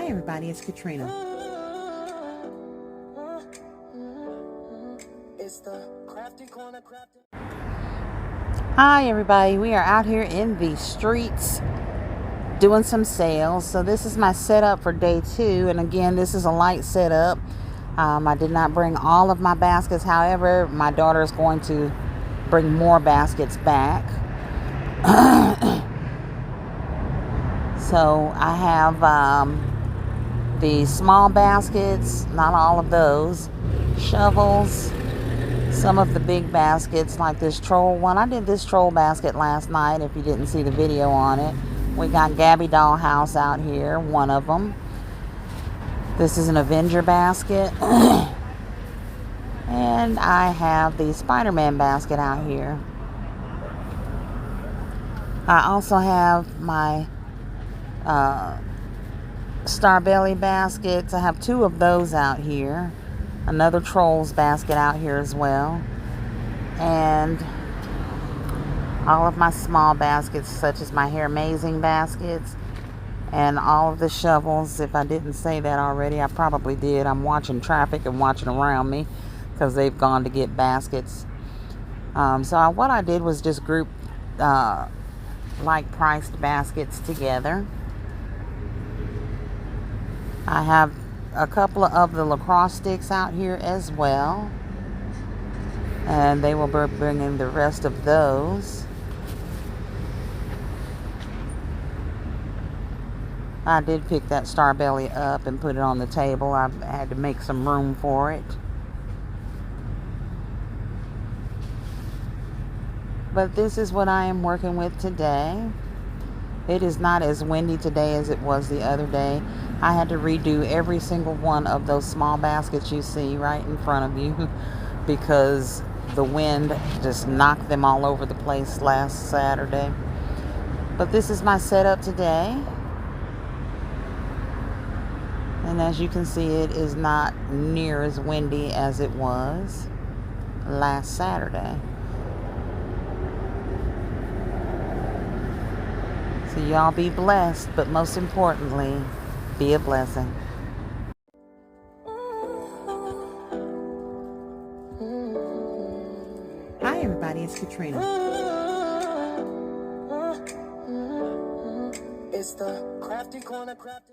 Hi everybody, it's Katrina. Hi everybody, we are out here in the streets doing some sales. So this is my setup for day 2, and again, this is a light setup. I did not bring all of my baskets. However, my daughter is going to bring more baskets back. So I have the small baskets, not all of those, shovels, some of the big baskets like this troll one. I did this troll basket last night if you didn't see the video on it. We got Gabby Dollhouse out here, one of them. This is an Avenger basket. And I have the Spider-Man basket out here. I also have my Starbelly baskets. I have 2 of those out here. Another Trolls basket out here as well. And all of my small baskets, such as my Hair Amazing baskets. And all of the shovels. If I didn't say that already, I probably did. I'm watching traffic and watching around me because they've gone to get baskets. So what I did was just group like priced baskets together. I have a couple of the lacrosse sticks out here as well, and they will be bringing the rest of those. I did pick that Starbelly up and put it on the table. I had to make some room for it. But this is what I am working with today. It is not as windy today as it was the other day. I had to redo every single one of those small baskets you see right in front of you because the wind just knocked them all over the place last Saturday. But this is my setup today. And as you can see, it is not near as windy as it was last Saturday. So y'all be blessed, but most importantly, be a blessing. Hi everybody, it's Katrina. It's the Crafty Corner.